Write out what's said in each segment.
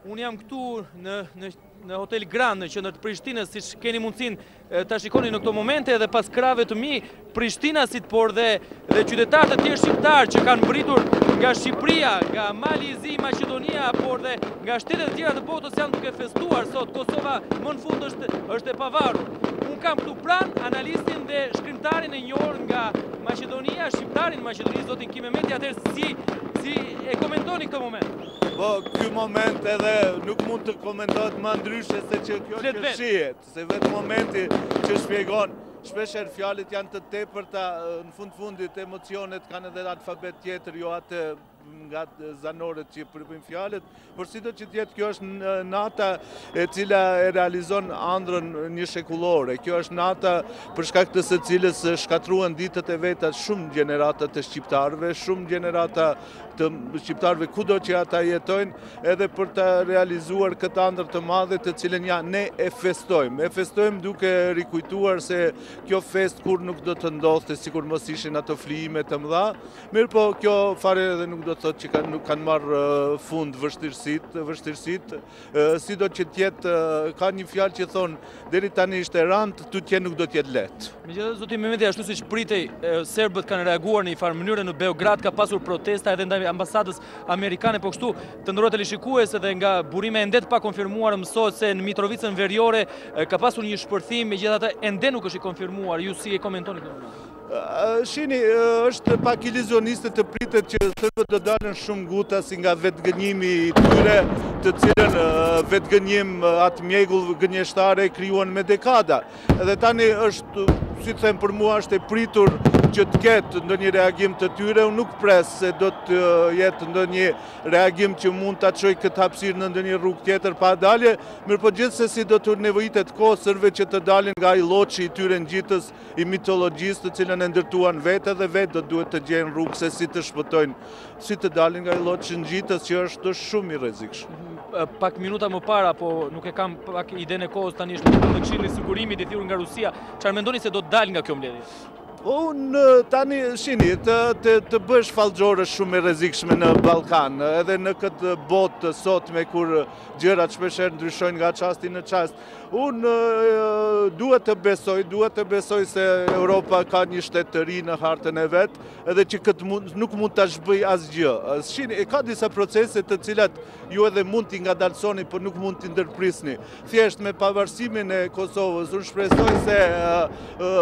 Unë jam këtu në Hotel Grand, në qendër të Prishtinës, siç keni mundësinë ta shikoni në këto momente, dhe pas krave të mi, prishtinasit, por dhe qytetarët e tjerë shqiptarë që kanë mbritur nga Shqipëria, nga Mali i Zi, Maqedonia, por dhe nga shtetet e tjera të botës janë duke festuar sot. Kosova më në fund është e pavarur. Unë kam këtu pranë analistin dhe shkrimtarin e njohur nga Maqedonia, shqiptarin Maqedonisë, zotin Kim Mehmeti. Atëherë si e komentoni këtë moment? Po, ky moment edhe nuk mund të komentohet më ndryshe se që kjo që shihet, se vetë momenti që shpjegon, shpesher fjalët janë të tepërta, në fundit emocionet kanë edhe alfabet tjetër, jo atë nga zanoret që përpim fjalët, por si do që tjetë kjo është nata e cila e realizon ëndrrën një shekullore. Kjo është nata për shkak të së cilës shkatruan ditët e veta shumë gjenerata të shqiptarëve, shumë gjenerata të shqiptarëve kudo që ata jetojnë, edhe për të realizuar këtë ëndër të madhe të cilën ne e festojmë. E festojmë duke rikujtuar se kjo fest kur nuk do të ndodhte, sikur mos ishin ato flijime të mëdha, mirë po kjo fare edhe nuk do të thotë që nuk kanë marrë fund vështirësitë, sido që tjetë ka një fjalë që thonë deri tani ishte rënd, tutje nuk do t'jetë lehtë. Megjithatë, zoti Mehmeti, ashtu siç pritej, serbët kanë reaguar në një farë mënyrë. Në Beograd ka pasur protesta edhe ndaj ambasadës amerikane, po kështu të ndërrohet teleshikues edhe nga burime ende të pa konfirmuar mësohet se në Mitrovicën Veriore ka pasur një shpërthim, megjithatë ende nuk është i konfirmuar. Ju si e komentoni këtë? Shini, është pak iluzioniste të pritet që serbët do dalën shumë guta si nga vetgënjimi i tyre, të cilën vetgënjim atë mjegull gënjeshtare krijuan me dekada. Edhe tani është, si të them, për mua është e pritur që të ketë ndonjë reagim të tyre. Unë nuk pres se do të jetë ndonjë reagim që mund ta çojë këtë hapësirë në ndonjë rrugë tjetër pa dalje, mirë po gjithsesi do të nevojitet kohë sërve që të dalin nga ai lloçi i tyre ngjitës i mitologjisë, të cilën e ndërtuan vetë dhe vetë do duhet të gjejnë rrugë se si të shpëtojnë, si të dalin nga ai lloçi ngjitës që është shumë i rrezikshëm. Pak minuta më para, po nuk e kam pak idenë e kohës tani, është në Këshilli i Sigurimit i thirrur nga Rusia. Çfarë mendoni se do të dalë nga kjo mbledhje? Unë tani, shini, të bësh fallxhore shumë e rrezikshme në Ballkan, edhe në këtë botë sotme kur gjërat shpeshherë ndryshojnë nga çasti në çast. Unë duhet të besoj se Europa ka një shtet të ri në hartën e vet, edhe që këtë nuk mund ta zhbëj asgjë. Shini, ka disa procese të cilat ju edhe mund t'i ngadalsoni, por nuk mund t'i ndërprisni. Thjesht me pavarësimin e Kosovës, unë shpresoj se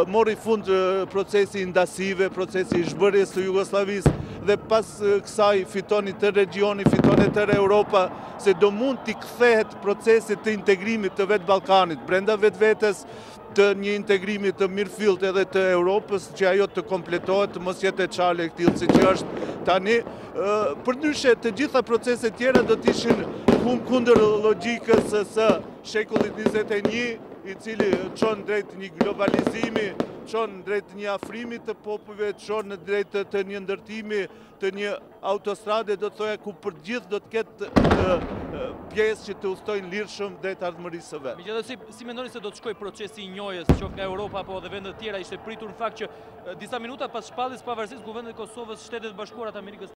mori fund procesi ndasive, procesi i zhbërjes së Jugosllavisë, dhe pas kësaj fitoni të regioni, fitoni tërë Europa, se do mund t'i kthehet procesi të integrimit të vetë Ballkanit, brenda vetvetes, të një integrimi të mirëfillt edhe të Europës, që ajo të kompletohet, të mos jetë e çale këtillë si që është tani. Përndryshe, të gjitha proceset tjera do t'ishin kundër logjikës së shekullit 21, i cili çon drejt një globalizimi, çon drejt një afrimi të popujve, çon drejt të një ndërtimi të një autostrade, do të thoya ku për gjithë do të ketë pjesë që të udhtojnë lirshëm drejt ardhmërisë së vet. Megjithatë, si mendoni se do të shkojë procesi i njohjes, qoftë nga Europa apo edhe vende të tjera? Ishte pritur në fakt që disa minuta pas shpalljes pavarësisë kuvendit të Kosovës, Shtetet e Bashkuara të Amerikës